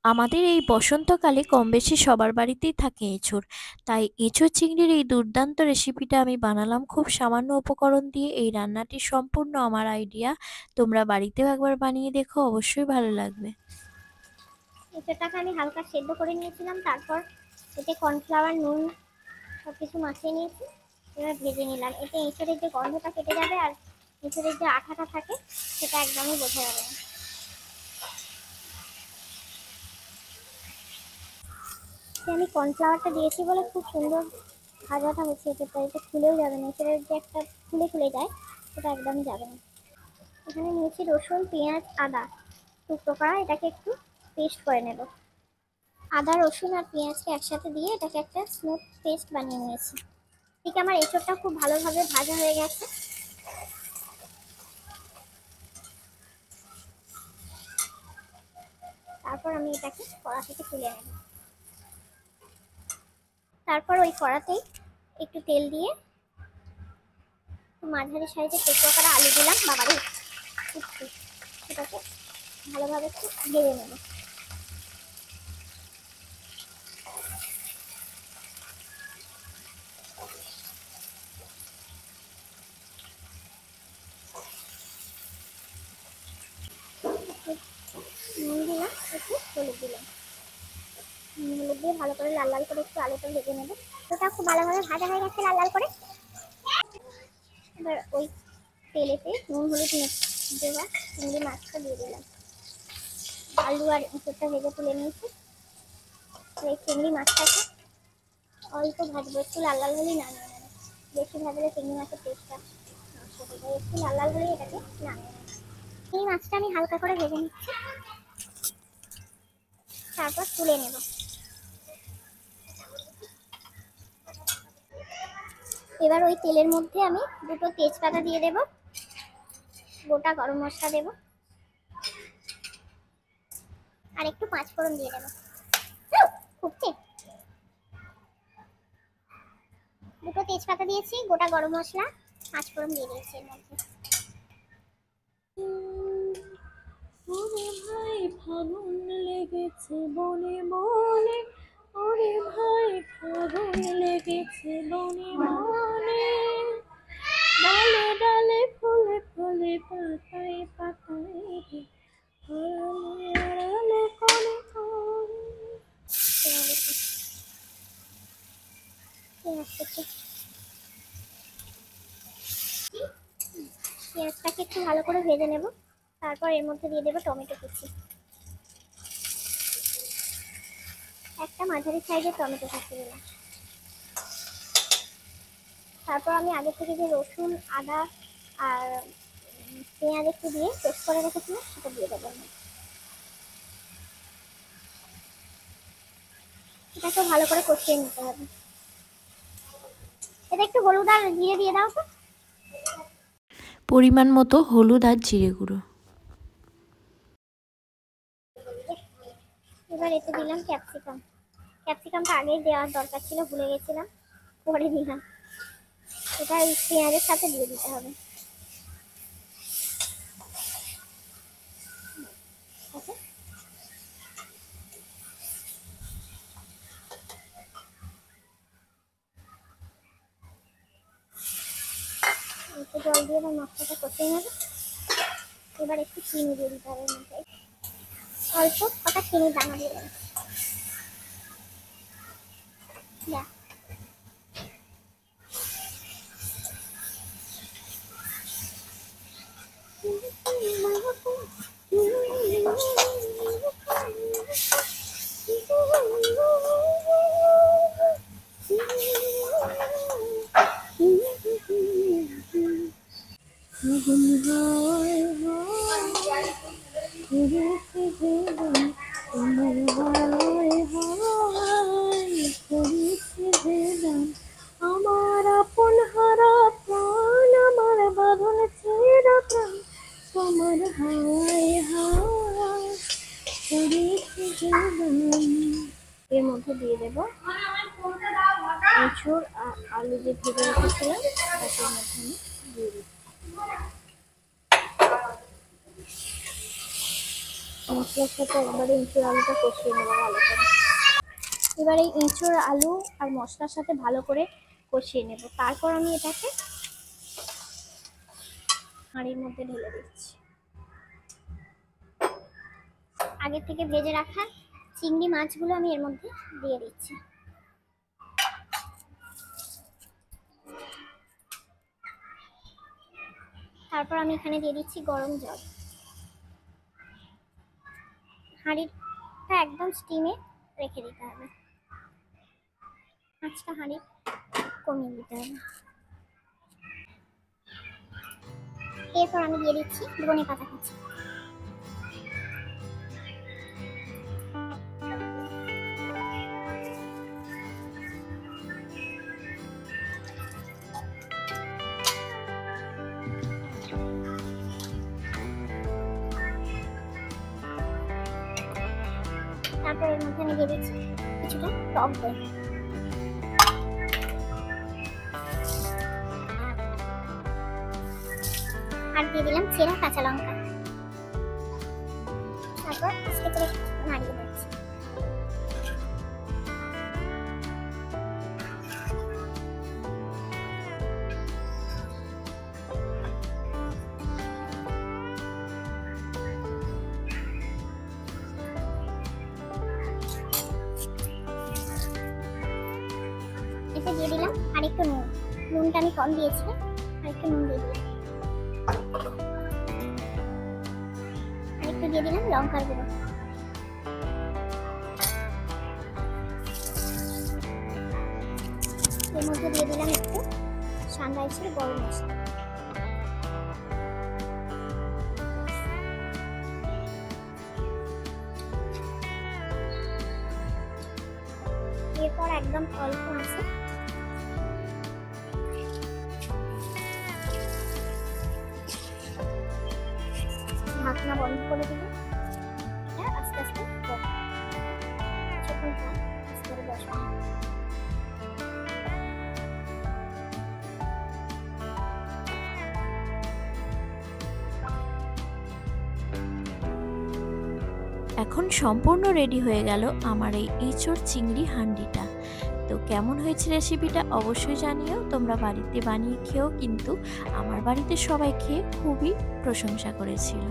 আমাদের এই বসন্তকালে কমবেশি সবার বাড়িতেই থাকে এঁচোড়। তাই এঁচোড় চিংড়ির এই দুর্দান্ত রেসিপিটা আমি বানালাম খুব সামান্য উপকরণ দিয়ে। এই রান্নাটি সম্পূর্ণ আমার আইডিয়া। তোমরা বাড়িতেও একবার বানিয়ে দেখো, অবশ্যই ভালো লাগবে। এঁচোড়টাকে আমি হালকা সেদ্ধ করে নিয়েছিলাম, তারপর এতে কর্নফ্লাওয়ার, নুন সবকিছু মাখিয়ে নিয়েছি। এবার ভেজে নিলাম। এতে এঁচোড়ের যে গন্ধটা কেটে যাবে, আর এঁচোড়ের যে আঠাটা থাকে সেটা একদমই বোঝা যাবে না। আমি কর্নফ্লাওয়ারটা দিয়েছি বলে খুব সুন্দর ভাজাটা হচ্ছে এঁচোড়টা, এটা খুলেও যাবে না। এঁচোড়ের যে একটা খুলে খুলে যায় সেটা একদমই যাবে না। এখানে নিয়েছি রসুন, পেঁয়াজ, আদা টুকরো করা, এটাকে একটু পেস্ট করে নেব। আদা, রসুন আর পেঁয়াজকে একসাথে দিয়ে এটাকে একটা স্মুথ পেস্ট বানিয়ে নিয়েছি। ঠিক আমার এঁচোড়টা খুব ভালোভাবে ভাজা হয়ে গেছে। তারপর আমি এটাকে কড়া থেকে তুলে নেব। তারপর ওই কড়াতেই একটু তেল দিয়ে মাঝারি সাইজের টুকরো করা আলু দিলাম। বাবারে সেটাকে ভালোভাবে একটু ভেজে নেব। নুন দিলাম, একটু হলুদ দিলাম। হলুদ দিয়ে ভালো করে লাল লাল করে একটু আলুটা ভেজে নেব। ওটা খুব ভালোভাবে ভাজা হয়ে গেছে লাল লাল করে। এবার ওই তেলেতে নুন হলুদ দেওয়া চিংড়ি মাছটা দিয়ে দিলাম। আলু আর এঁচোড়টা ভেজে তুলে নিয়েছি। এই চিংড়ি মাছটাকে অল্প ভাজবো, একটু লাল লাল হলেই নামিয়ে নেব। বেশি ভাজলে চিংড়ি মাছের টেস্টটা নষ্ট হয়ে যায়, একটু লাল লাল হলেই এটাকে নামিয়ে নেব। এই মাছটা আমি হালকা করে ভেজে নিচ্ছি, তারপর তুলে নেব। এবার ওই তেলের মধ্যে আমি দুটো তেজপাতা দিয়ে দেব, গোটা গরম মশলা দেব, আর একটু পাঁচফোড়ন দিয়ে দেব। ফুটছে, দুটো তেজপাতা দিয়েছি, গোটা গরম মশলা, পাঁচফোড়ন দিয়ে দিয়েছি এর মধ্যে। ওরে ভাই ফাগুন লেগেছে বনে বনে, ওরে ভাই ফাগুন লেগেছে বনে বনে, ডালে ডালে ফুলে ফুলে পাতায় পাতায় আড়ালে আড়ালে কোণে কোণে। পেঁয়াজটাকে একটু ভালো করে ভেজে নেব। তারপর এর মধ্যে দিয়ে দেবো টমেটো কুচি, একটা মাঝারি সাইজের টমেটো কুচি দিলাম। তারপর আমি আগে থেকে যে রসুন, আদা আর পেঁয়াজ একটু দিয়ে পেস্ট করে রেখেছিলাম সেটা দিয়ে দেবো। এটাকে ভালো করে কষিয়ে নিতে হবে। এটা একটু হলুদ আর জিরে দিয়ে দাও তো। পরিমাণ মতো হলুদ আর জিরে গুঁড়ো। এবার এতে দিলাম ক্যাপসিকাম। ক্যাপসিকামটা আগেই দেওয়ার দরকার ছিল, ভুলে গেছিলাম, পরে দিলাম। এটা এই পেঁয়াজের সাথে দিয়ে দিতে হবে। একটু জল দিয়ে এবার মশলাটা কষিয়ে নেবে। এবার একটু চিনি দিয়ে দিতে হবে, অল্প কটা চিনি দানা দিয়ে দেবে। আমার আপন হারা প্রাণ, আমার বাঁধন ছেঁড়া প্রাণ, তোমার হাওয়ায় হাওয়ায় করেছে জীবন। এর মধ্যে দিয়ে দেবো এঁচোড় আর আলু যে ভেজে রেখেছিলাম তার মধ্যে আমি দিয়ে দিচ্ছি। মশলার সাথে একবারে ইঁচড় আলুটা কষিয়ে নেবো ভালো করে। এবার এই ইঁচড় আলু আর মশলার সাথে ভালো করে কষিয়ে নেব। তারপর আমি এটাকে হাঁড়ির মধ্যে ঢেলে দিচ্ছি। আগে থেকে ভেজে রাখা চিংড়ি মাছগুলো আমি এর মধ্যে দিয়ে দিচ্ছি। তারপর আমি এখানে দিয়ে দিচ্ছি গরম জল। হাঁড়িটা একদম স্টিমে রেখে দিতে হবে, আঁচটা হাঁড়ি কমিয়ে দিতে হবে। এরপর আমি দিয়ে দিচ্ছি ধনে পাতা কুচি। তারপর এর মধ্যে আমি দিয়ে দিচ্ছি কিছুটা টক দই। আর দিয়ে দিলাম চেরা কাঁচা লঙ্কা। তারপর আস্তে করে নাড়িয়ে দিচ্ছি। এতে দিয়ে দিলাম আরেকটু নুন। নুনটা আমি কম দিয়েছিলাম, আরেকটু নুন দিয়ে দিলাম। আরেকটু দিয়ে দিলাম লঙ্কার গুঁড়ো। এর মধ্যে দিয়ে দিলাম একটু সানরাইজের গরম মশলা। এরপর একদম অল্প আছে ঢাকনা বন্ধ করে দিলাম। এটা আস্তে আস্তে কিছুক্ষণ থাক, আস্তে করে 10 মিনিট। এখন সম্পূর্ণ রেডি হয়ে গেল আমার এই এঁচোড় চিংড়ি হান্ডিটা। তো কেমন হয়েছে রেসিপিটা অবশ্যই জানিও। তোমরা বাড়িতে বানিয়ে খেয়েও কিন্তু আমার বাড়িতে সবাই খেয়ে খুবই প্রশংসা করেছিল।